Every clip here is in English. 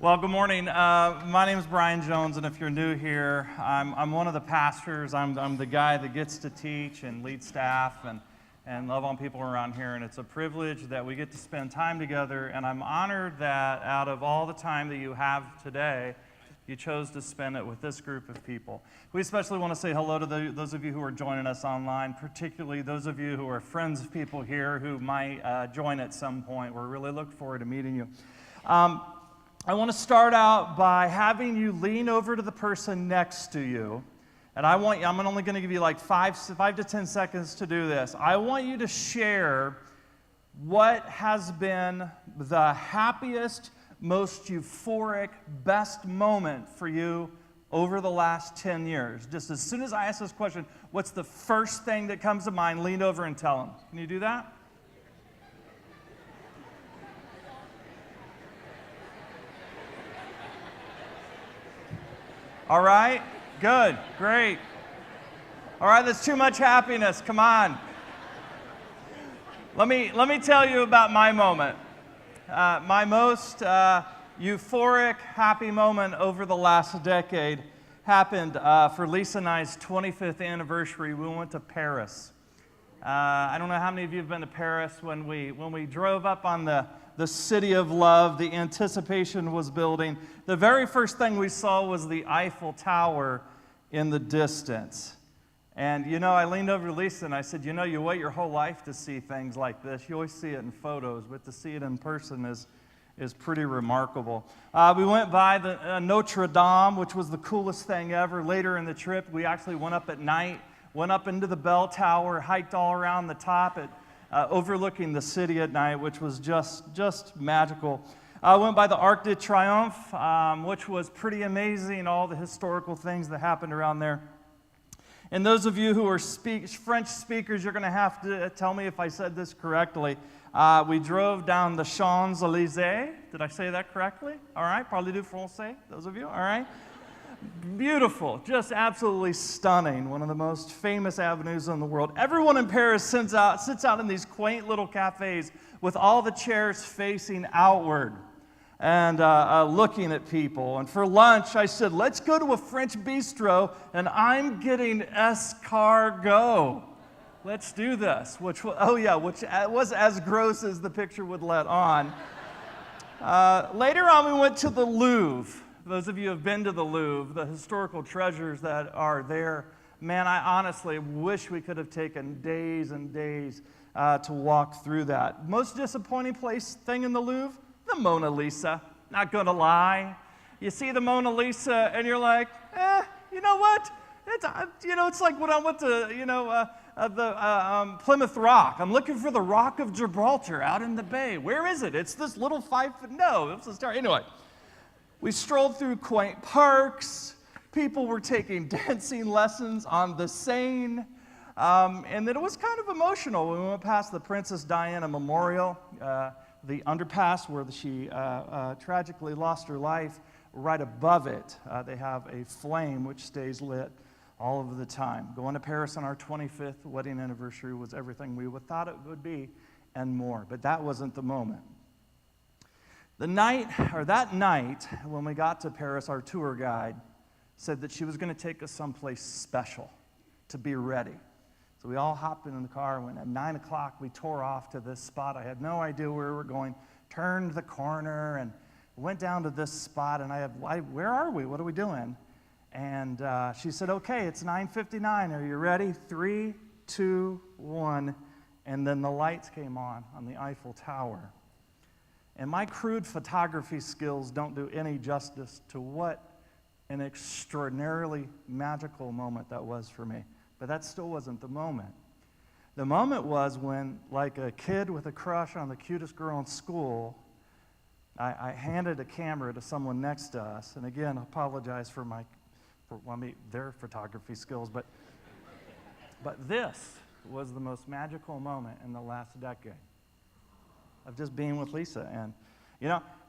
Well, good morning. My name is Brian Jones, and if you're new here, I'm one of the pastors. I'm the guy that gets to teach and lead staff and love on people around here, and it's a privilege that we get to spend time together, and I'm honored that out of all the time that you have today, you chose to spend it with this group of people. We especially want to say hello to those of you who are joining us online, particularly those of you who are friends of people here who might join at some point. We're really looking forward to meeting you. I want to start out by having you lean over to the person next to you. And I'm only going to give you like 5 to 10 seconds to do this. I want you to share what has been the happiest, most euphoric, best moment for you over the last 10 years. Just as soon as I ask this question, what's the first thing that comes to mind? Lean over and tell them. Can you do that? All right, good, great. All right, that's too much happiness, come on. Let me tell you about my moment. My most euphoric, happy moment over the last decade happened for Lisa and I's 25th anniversary. We went to Paris. I don't know how many of you have been to Paris. When we drove up on the city of love, the anticipation was building. The very first thing we saw was the Eiffel Tower in the distance. And, I leaned over to Lisa and I said, you wait your whole life to see things like this. You always see it in photos, but to see it in person is pretty remarkable. We went by the Notre Dame, which was the coolest thing ever. Later in the trip, we actually went up at night, went up into the bell tower, hiked all around the top overlooking the city at night, which was just magical. I went by the Arc de Triomphe, which was pretty amazing, all the historical things that happened around there. And those of you who are French speakers, you're going to have to tell me if I said this correctly. We drove down the Champs-Élysées. Did I say that correctly? All right, parlez du français, those of you, all right? Beautiful, just absolutely stunning. One of the most famous avenues in the world. Everyone in Paris sits out in these quaint little cafes with all the chairs facing outward and looking at people. And for lunch, I said, let's go to a French bistro, and I'm getting escargot. Let's do this, which was as gross as the picture would let on. Later on, we went to the Louvre. Those of you who have been to the Louvre, the historical treasures that are there, man, I honestly wish we could have taken days and days to walk through that. Most disappointing thing in the Louvre? The Mona Lisa. Not going to lie. You see the Mona Lisa and you're like, you know what? It's like when I went to, Plymouth Rock. I'm looking for the Rock of Gibraltar out in the bay. Where is it? It's this little 5-foot, no, it's a star. Anyway. We strolled through quaint parks. People were taking dancing lessons on the Seine. And then it was kind of emotional. We went past the Princess Diana Memorial, the underpass where she tragically lost her life. Right above it, they have a flame which stays lit all of the time. Going to Paris on our 25th wedding anniversary was everything we thought it would be and more. But that wasn't the moment. That night, when we got to Paris, our tour guide said that she was going to take us someplace special to be ready. So we all hopped in the car, and at 9 o'clock, we tore off to this spot. I had no idea where we were going, turned the corner, and went down to this spot, and where are we? What are we doing? And she said, okay, it's 9:59. Are you ready? 3, 2, 1. And then the lights came on the Eiffel Tower. And my crude photography skills don't do any justice to what an extraordinarily magical moment that was for me. But that still wasn't the moment. The moment was when, like a kid with a crush on the cutest girl in school, I handed a camera to someone next to us. And again, I apologize for their photography skills, but this was the most magical moment in the last decade of just being with Lisa. And,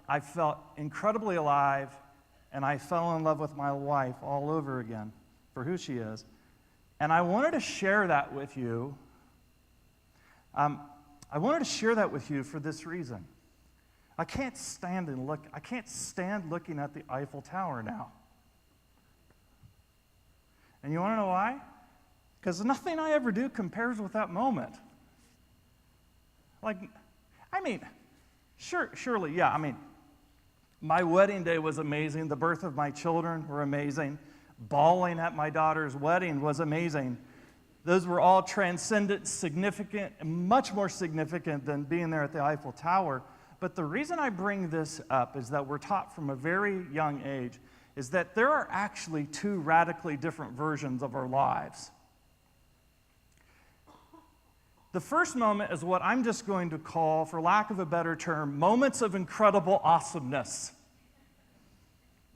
I felt incredibly alive, and I fell in love with my wife all over again for who she is. And I wanted to share that with you. I wanted to share that with you for this reason. I can't stand looking at the Eiffel Tower now. And you want to know why? Because nothing I ever do compares with that moment. Surely, yeah, my wedding day was amazing. The birth of my children were amazing. Bawling at my daughter's wedding was amazing. Those were all transcendent, significant, much more significant than being there at the Eiffel Tower. But the reason I bring this up is that we're taught from a very young age is that there are actually two radically different versions of our lives. The first moment is what I'm just going to call, for lack of a better term, moments of incredible awesomeness.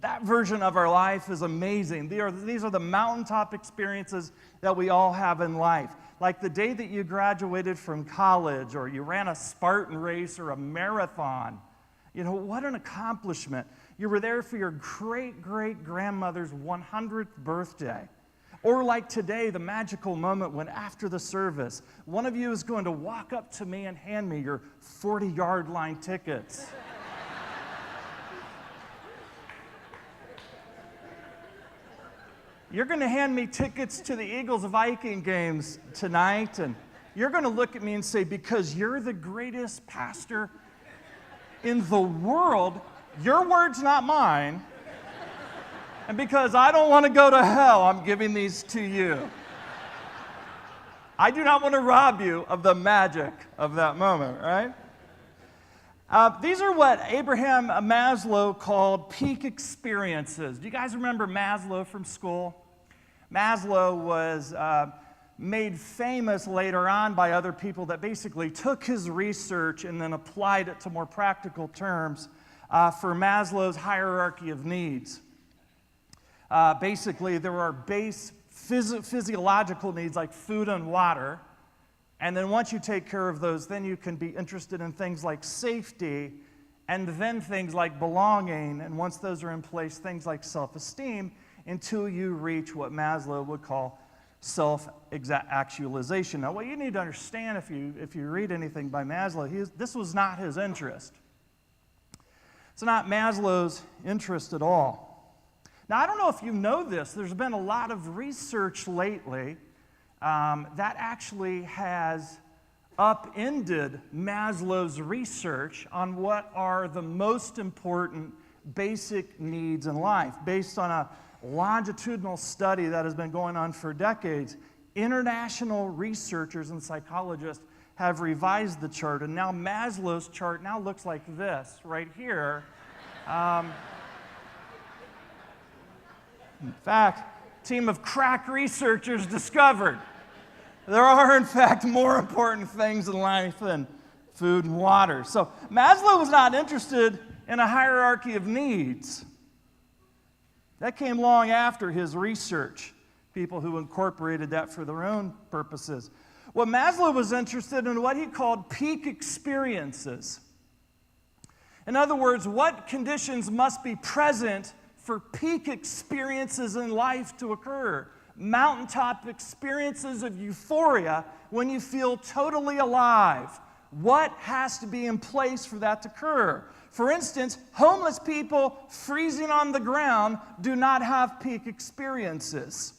That version of our life is amazing. These are the mountaintop experiences that we all have in life. Like the day that you graduated from college, or you ran a Spartan race or a marathon. You know, what an accomplishment. You were there for your great-great-grandmother's 100th birthday. Or like today, the magical moment when after the service, one of you is going to walk up to me and hand me your 40-yard line tickets. You're going to hand me tickets to the Eagles-Viking games tonight, and you're going to look at me and say, because you're the greatest pastor in the world, your words, not mine, and because I don't want to go to hell, I'm giving these to you. I do not want to rob you of the magic of that moment, right? These are what Abraham Maslow called peak experiences. Do you guys remember Maslow from school? Maslow was made famous later on by other people that basically took his research and then applied it to more practical terms for Maslow's hierarchy of needs. Basically, there are base physiological needs like food and water. And then once you take care of those, then you can be interested in things like safety, and then things like belonging. And once those are in place, things like self-esteem, until you reach what Maslow would call self-actualization. Now, what you need to understand if you read anything by Maslow, this was not his interest. It's not Maslow's interest at all. Now, I don't know if you know this. There's been a lot of research lately that actually has upended Maslow's research on what are the most important basic needs in life. Based on a longitudinal study that has been going on for decades, international researchers and psychologists have revised the chart, and now Maslow's chart now looks like this right here. In fact, a team of crack researchers discovered there are, in fact, more important things in life than food and water. So Maslow was not interested in a hierarchy of needs. That came long after his research, people who incorporated that for their own purposes. What Maslow was interested in, what he called peak experiences. In other words, what conditions must be present for peak experiences in life to occur. Mountaintop experiences of euphoria when you feel totally alive. What has to be in place for that to occur? For instance, homeless people freezing on the ground do not have peak experiences.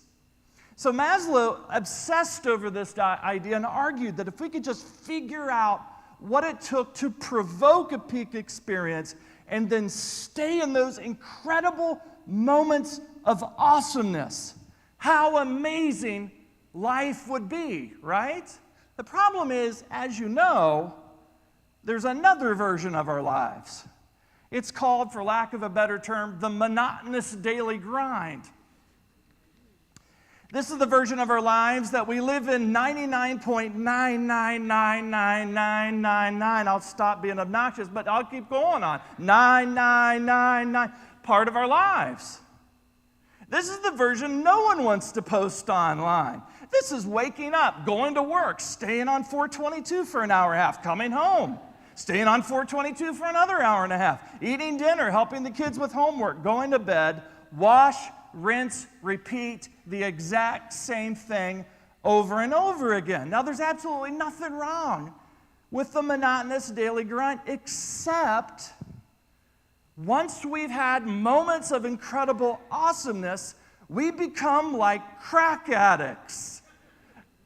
So Maslow obsessed over this idea and argued that if we could just figure out what it took to provoke a peak experience and then stay in those incredible moments of awesomeness, how amazing life would be, right? The problem is, as you know, there's another version of our lives. It's called, for lack of a better term, the monotonous daily grind. This is the version of our lives that we live in 99.9999999. I'll stop being obnoxious, but I'll keep going on. 9999, part of our lives. This is the version no one wants to post online. This is waking up, going to work, staying on 422 for an hour and a half, coming home, staying on 422 for another hour and a half, eating dinner, helping the kids with homework, going to bed, wash, rinse, repeat the exact same thing over and over again. Now, there's absolutely nothing wrong with the monotonous daily grind, except Once we've had moments of incredible awesomeness, we become like crack addicts.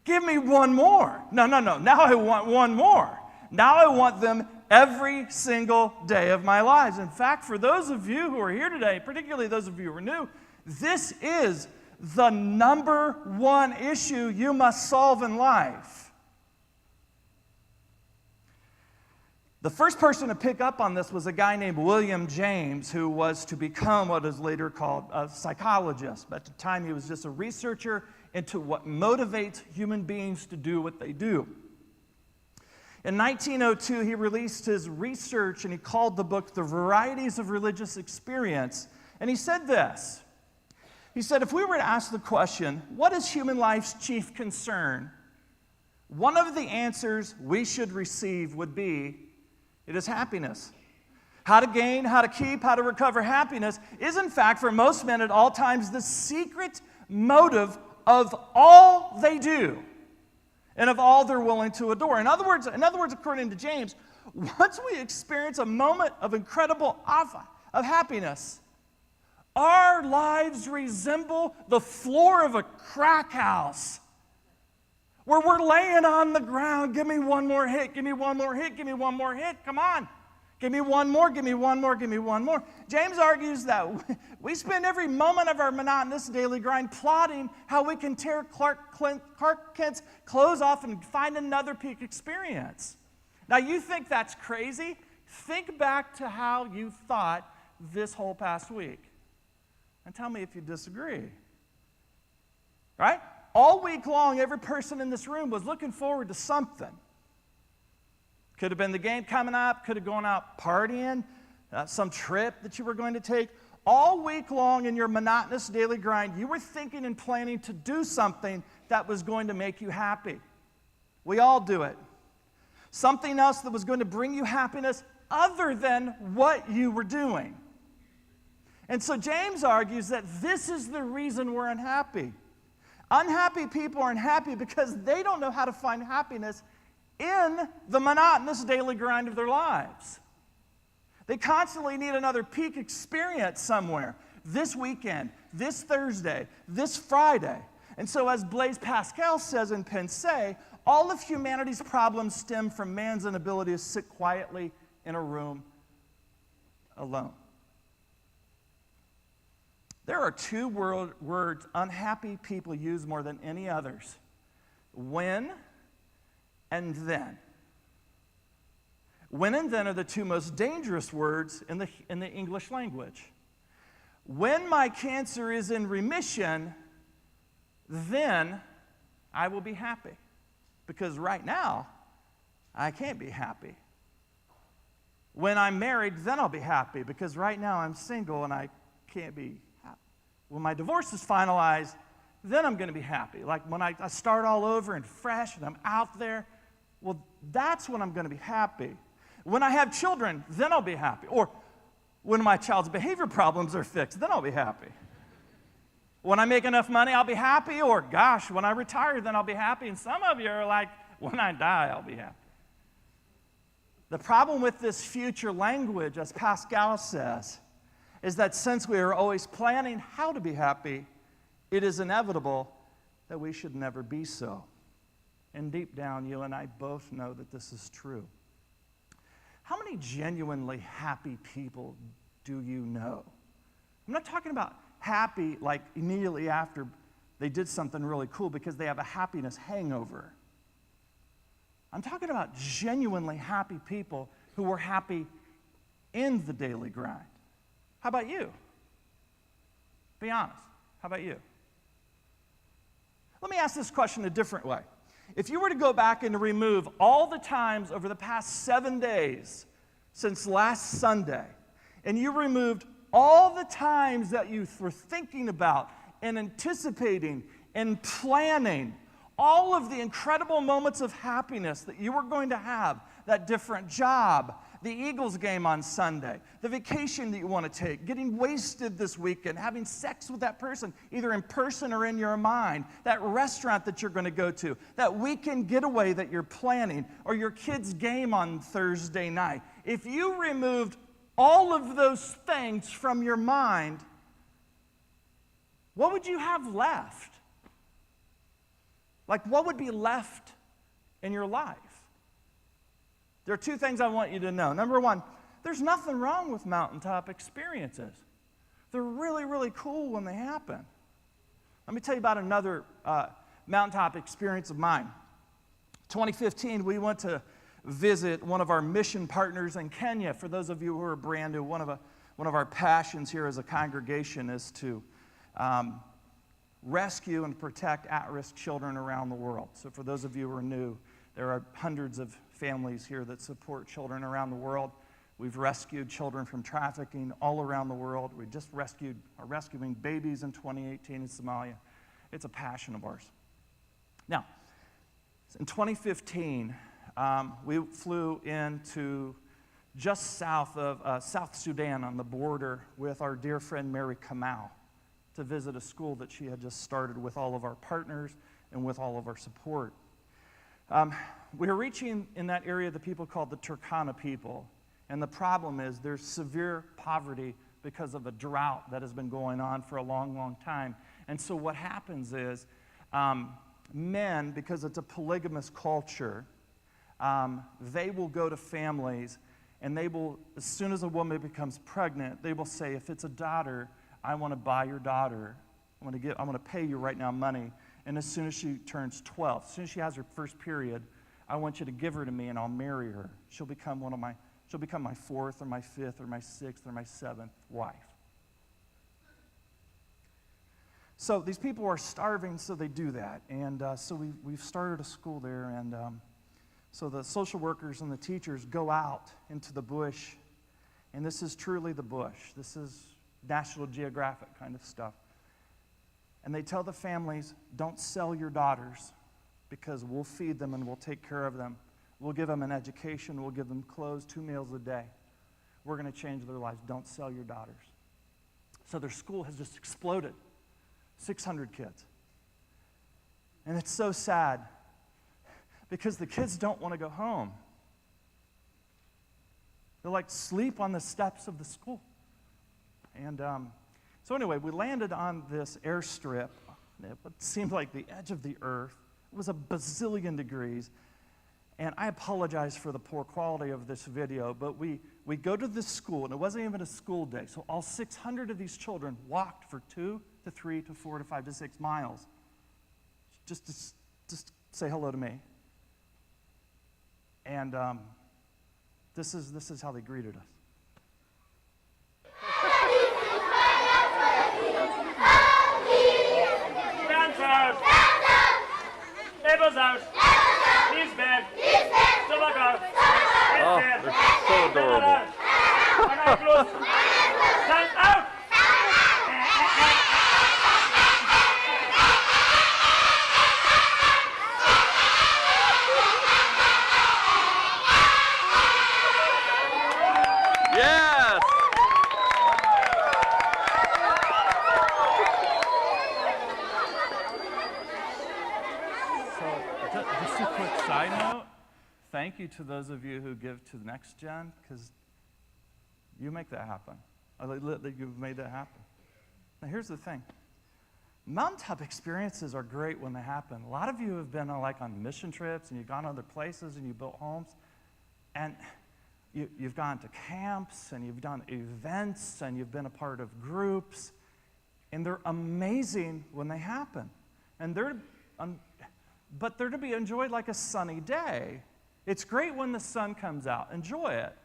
Give me one more. No. Now I want one more. Now I want them every single day of my lives. In fact, for those of you who are here today, particularly those of you who are new, this is the number one issue you must solve in life. The first person to pick up on this was a guy named William James, who was to become what is later called a psychologist. But at the time, he was just a researcher into what motivates human beings to do what they do. In 1902, he released his research, and he called the book The Varieties of Religious Experience. And he said this. He said, if we were to ask the question, what is human life's chief concern? One of the answers we should receive would be, it is happiness. How to gain, how to keep, how to recover happiness is, in fact, for most men at all times, the secret motive of all they do and of all they're willing to adore. In other words, according to James, once we experience a moment of incredible of happiness, our lives resemble the floor of a crack house where we're laying on the ground. Give me one more hit, give me one more hit, give me one more hit. Come on. Give me one more, give me one more, give me one more. James argues that we spend every moment of our monotonous daily grind plotting how we can tear Clark Kent's clothes off and find another peak experience. Now, you think that's crazy? Think back to how you thought this whole past week. And tell me if you disagree. Right? All week long, every person in this room was looking forward to something. Could have been the game coming up, could have gone out partying, some trip that you were going to take. All week long in your monotonous daily grind, you were thinking and planning to do something that was going to make you happy. We all do it. Something else that was going to bring you happiness other than what you were doing. And so James argues that this is the reason we're unhappy. Unhappy people are unhappy because they don't know how to find happiness in the monotonous daily grind of their lives. They constantly need another peak experience somewhere. This weekend, this Thursday, this Friday. And so as Blaise Pascal says in Pensée, all of humanity's problems stem from man's inability to sit quietly in a room alone. There are two words unhappy people use more than any others. When and then. When and then are the two most dangerous words in the English language. When my cancer is in remission, then I will be happy. Because right now, I can't be happy. When I'm married, then I'll be happy. Because right now I'm single and I can't be happy. When my divorce is finalized, then I'm going to be happy. Like when I start all over and fresh and I'm out there, well, that's when I'm going to be happy. When I have children, then I'll be happy. Or when my child's behavior problems are fixed, then I'll be happy. When I make enough money, I'll be happy. Or gosh, when I retire, then I'll be happy. And some of you are like, when I die, I'll be happy. The problem with this future language, as Pascal says, is that since we are always planning how to be happy, it is inevitable that we should never be so. And deep down, you and I both know that this is true. How many genuinely happy people do you know? I'm not talking about happy like immediately after they did something really cool because they have a happiness hangover. I'm talking about genuinely happy people who were happy in the daily grind. How about you? Be honest. How about you? Let me ask this question a different way. If you were to go back and to remove all the times over the past 7 days since last Sunday, and you removed all the times that you were thinking about and anticipating and planning, all of the incredible moments of happiness that you were going to have, that different job, the Eagles game on Sunday, the vacation that you want to take, getting wasted this weekend, having sex with that person, either in person or in your mind, that restaurant that you're going to go to, that weekend getaway that you're planning, or your kid's game on Thursday night. If you removed all of those things from your mind, what would you have left? Like, what would be left in your life? There are two things I want you to know. Number one, there's nothing wrong with mountaintop experiences. They're really, really cool when they happen. Let me tell you about another mountaintop experience of mine. 2015, we went to visit one of our mission partners in Kenya. For those of you who are brand new, one of our passions here as a congregation is to rescue and protect at-risk children around the world. So for those of you who are new, there are hundreds of families here that support children around the world. We've rescued children from trafficking all around the world. We just are rescuing babies in 2018 in Somalia. It's a passion of ours. Now, in 2015, we flew into just south of South Sudan on the border with our dear friend Mary Kamau to visit a school that she had just started with all of our partners and with all of our support. We were reaching in that area the people called the Turkana people. And the problem is there's severe poverty because of a drought that has been going on for a long, long time. And so what happens is men, because it's a polygamous culture, they will go to families and they will, as soon as a woman becomes pregnant, they will say, if it's a daughter, I want to buy your daughter. I'm going to pay you right now money. And as soon as she turns 12, as soon as she has her first period, I want you to give her to me and I'll marry her. She'll become my fourth or my fifth or my sixth or my seventh wife. So these people are starving, so they do that. And so we've started a school there. And so the social workers and the teachers go out into the bush. And this is truly the bush. This is National Geographic kind of stuff. And they tell the families, don't sell your daughters because we'll feed them and we'll take care of them. We'll give them an education. We'll give them clothes, 2 meals a day. We're going to change their lives. Don't sell your daughters. So their school has just exploded. 600 kids. And it's so sad because the kids don't want to go home. They're like sleep on the steps of the school. And so anyway, we landed on this airstrip. It seemed like the edge of the earth. It was a bazillion degrees. And I apologize for the poor quality of this video, but we go to this school, and it wasn't even a school day. So all 600 of these children walked for 2 to 3 to 4 to 5 to 6 miles just to say hello to me. And this is how they greeted us. Hands out! Elbows out! Knees bent! Stomach out! Oh, they're so adorable. One eye closed! Stand out! Yes! So, just a quick side note. Thank you to those of you who give to the Next Gen, because you make that happen. You've made that happen. Now, here's the thing. Mountaintop experiences are great when they happen. A lot of you have been on mission trips, and you've gone other places, and you built homes, and you've gone to camps, and you've done events, and you've been a part of groups, and they're amazing when they happen. But they're to be enjoyed like a sunny day. It's great when the sun comes out. Enjoy it.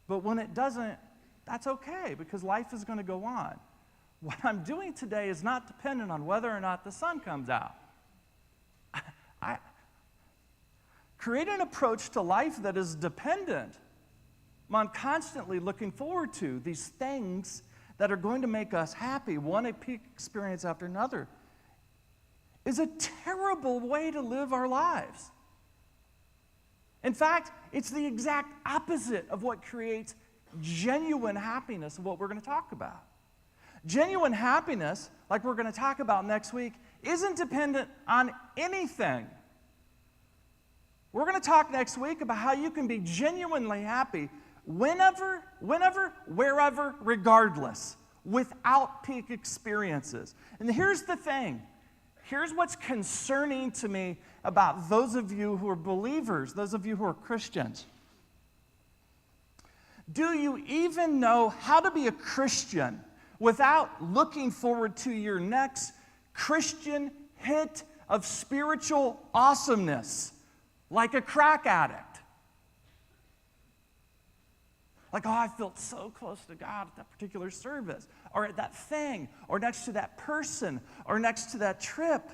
But when it doesn't, that's okay, because life is going to go on. What I'm doing today is not dependent on whether or not the sun comes out. I create an approach to life that is dependent on constantly looking forward to these things that are going to make us happy, one peak experience after another, is a terrible way to live our lives. In fact, it's the exact opposite of what creates genuine happiness, of what we're going to talk about. Genuine happiness, like we're going to talk about next week, isn't dependent on anything. We're going to talk next week about how you can be genuinely happy whenever, wherever, regardless, without peak experiences. And here's the thing. Here's what's concerning to me about those of you who are believers, those of you who are Christians. Do you even know how to be a Christian without looking forward to your next Christian hit of spiritual awesomeness, like a crack addict? Like, oh, I felt so close to God at that particular service, or at that thing, or next to that person, or next to that trip.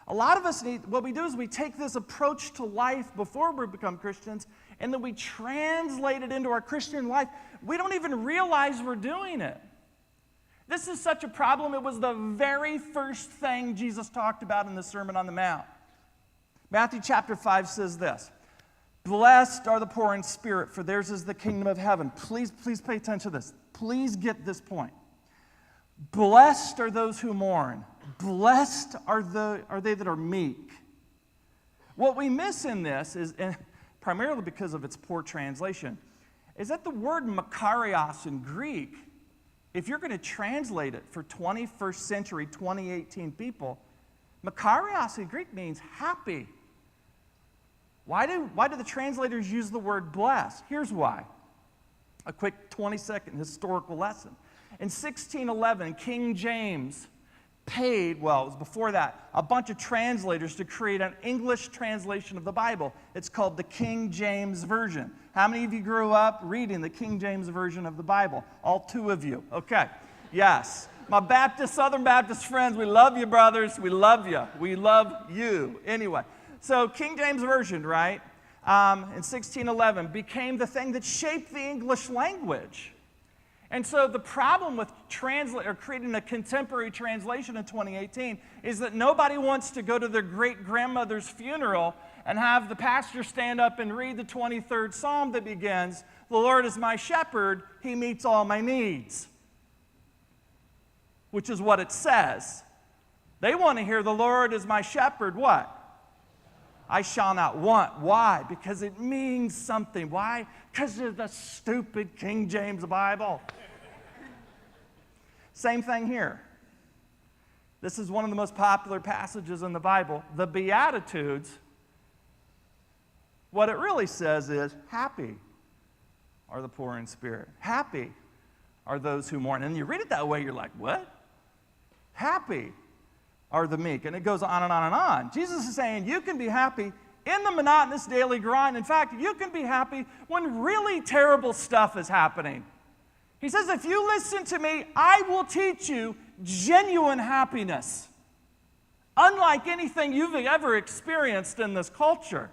A lot of us what we do is we take this approach to life before we become Christians, and then we translate it into our Christian life. We don't even realize we're doing it. This is such a problem. It was the very first thing Jesus talked about in the Sermon on the Mount. Matthew chapter 5 says this: "Blessed are the poor in spirit, for theirs is the kingdom of heaven." Please pay attention to this. Please get this point. Blessed are those who mourn. Blessed are they that are meek. What we miss in this is, and primarily because of its poor translation, is that the word makarios in Greek, if you're going to translate it for 21st century, 2018 people, makarios in Greek means happy. Why do the translators use the word blessed? Here's why. A quick 20-second historical lesson. In 1611, King James paid, well, it was before that, a bunch of translators to create an English translation of the Bible. It's called the King James Version. How many of you grew up reading the King James Version of the Bible? All 2 of you. Okay. Yes. My Southern Baptist friends, we love you, brothers. We love you. We love you. Anyway. So King James Version, right, in 1611 became the thing that shaped the English language. And so the problem with creating a contemporary translation in 2018 is that nobody wants to go to their great-grandmother's funeral and have the pastor stand up and read the 23rd Psalm that begins, "The Lord is my shepherd, he meets all my needs," which is what it says. They want to hear, "The Lord is my shepherd," what? "I shall not want." Why? Because it means something. Why? Because of the stupid King James Bible. Same thing here. This is one of the most popular passages in the Bible. The Beatitudes, what it really says is, happy are the poor in spirit. Happy are those who mourn. And you read it that way, you're like, what? Happy are the meek. And it goes on and on and on. Jesus is saying you can be happy in the monotonous daily grind. In fact, you can be happy when really terrible stuff is happening. He says, if you listen to me, I will teach you genuine happiness, unlike anything you've ever experienced in this culture.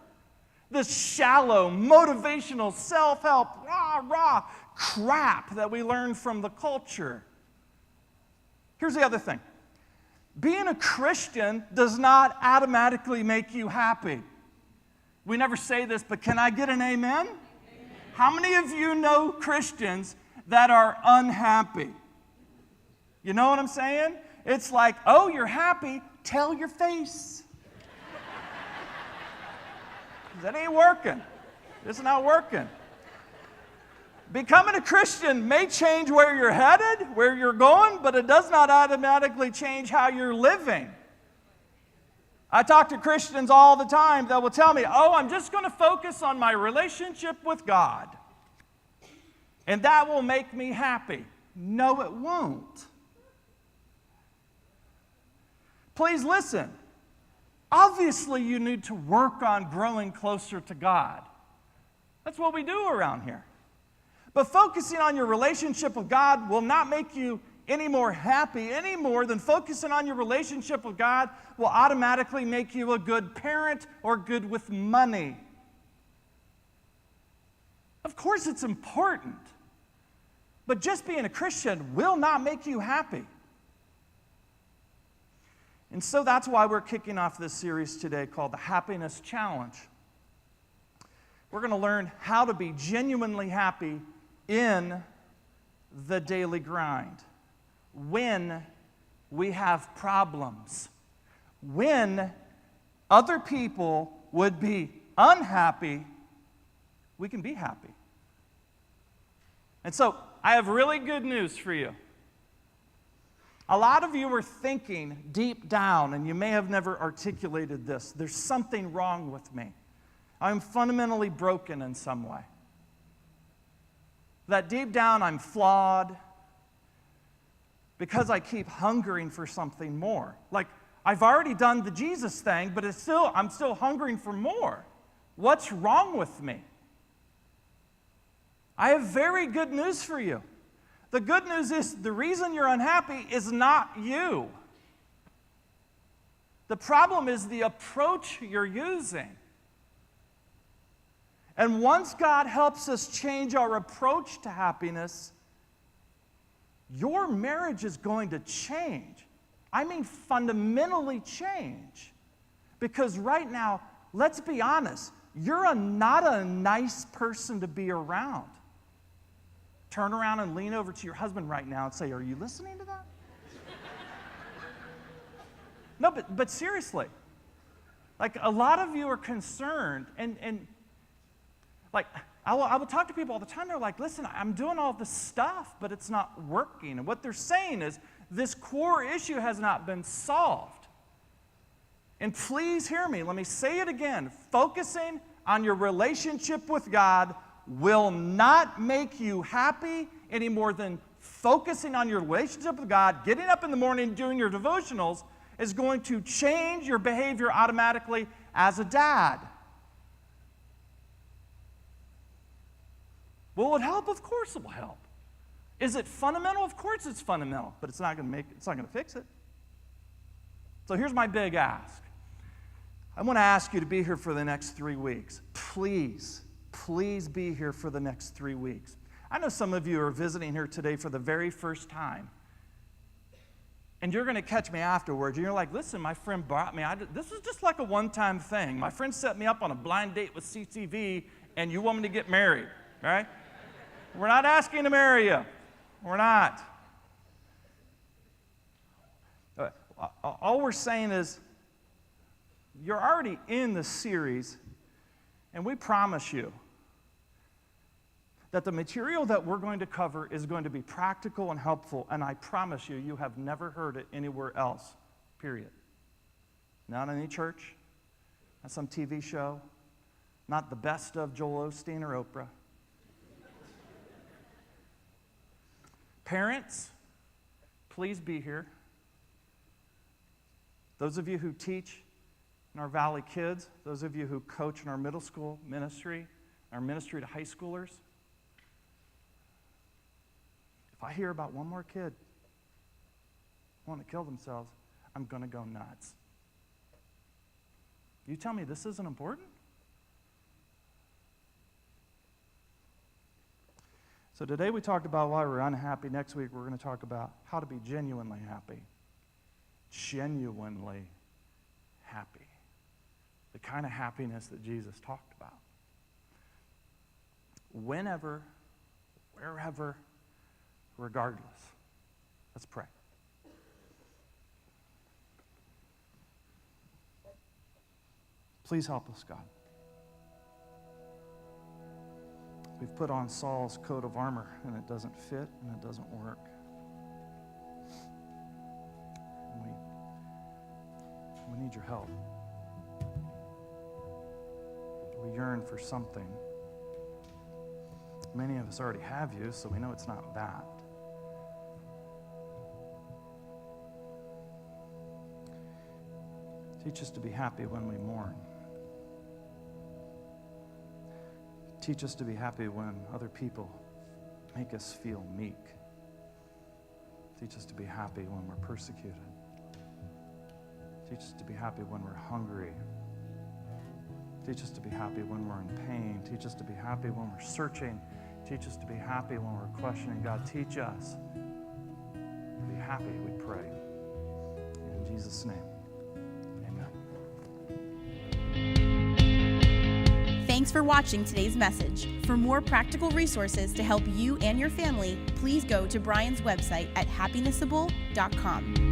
This shallow, motivational, self-help, rah crap that we learn from the culture. Here's the other thing. Being a Christian does not automatically make you happy. We never say this, but can I get an amen? Amen. How many of you know Christians that are unhappy? You know what I'm saying? It's like, oh, you're happy, tell your face. That ain't working. It's not working. Becoming a Christian may change where you're headed, where you're going, but it does not automatically change how you're living. I talk to Christians all the time that will tell me, oh, I'm just going to focus on my relationship with God, and that will make me happy. No, it won't. Please listen. Obviously, you need to work on growing closer to God. That's what we do around here. But focusing on your relationship with God will not make you any more happy any more than focusing on your relationship with God will automatically make you a good parent or good with money. Of course, it's important. But just being a Christian will not make you happy. And so that's why we're kicking off this series today called the Happiness Challenge. We're going to learn how to be genuinely happy in the daily grind. When we have problems. When other people would be unhappy, we can be happy. And so I have really good news for you. A lot of you are thinking deep down, and you may have never articulated this, there's something wrong with me. I'm fundamentally broken in some way. That deep down I'm flawed because I keep hungering for something more. Like, I've already done the Jesus thing, but I'm still hungering for more. What's wrong with me? I have very good news for you. The good news is the reason you're unhappy is not you. The problem is the approach you're using. And once God helps us change our approach to happiness, your marriage is going to change. I mean, fundamentally change. Because right now, let's be honest, you're not a nice person to be around. Turn around and lean over to your husband right now and say, are you listening to that? No, but seriously, like a lot of you are concerned, and like I will talk to people all the time. They're like, listen, I'm doing all this stuff, but it's not working. And what they're saying is this core issue has not been solved. And please hear me. Let me say it again. Focusing on your relationship with God will not make you happy any more than focusing on your relationship with God, getting up in the morning, doing your devotionals, is going to change your behavior automatically as a dad. Will it help? Of course it will help. Is it fundamental? Of course it's fundamental, but it's not going to fix it. So here's my big ask. I want to ask you to be here for the next 3 weeks. Please be here for the next 3 weeks. I know some of you are visiting here today for the very first time. And you're going to catch me afterwards. And you're like, listen, my friend brought me. This was just like a one-time thing. My friend set me up on a blind date with CCV, and you want me to get married, right? We're not asking to marry you. We're not. All we're saying is you're already in the series, and we promise you that the material that we're going to cover is going to be practical and helpful, and I promise you, you have never heard it anywhere else, period. Not in any church, not some TV show, not the best of Joel Osteen or Oprah. Parents, please be here. Those of you who teach in our Valley Kids, those of you who coach in our middle school ministry, our ministry to high schoolers, if I hear about one more kid wanting to kill themselves, I'm going to go nuts. You tell me this isn't important? So today we talked about why we're unhappy. Next week we're going to talk about how to be genuinely happy. Genuinely happy. The kind of happiness that Jesus talked about. Whenever, wherever, regardless. Let's pray. Please help us, God. We've put on Saul's coat of armor, and it doesn't fit, and it doesn't work. And we need your help. We yearn for something. Many of us already have you, so we know it's not that. Teach us to be happy when we mourn. Teach us to be happy when other people make us feel meek. Teach us to be happy when we're persecuted. Teach us to be happy when we're hungry. Teach us to be happy when we're in pain. Teach us to be happy when we're searching. Teach us to be happy when we're questioning. God, teach us to be happy, we pray. In Jesus' name. Thanks for watching today's message. For more practical resources to help you and your family, please go to Brian's website at happinessable.com.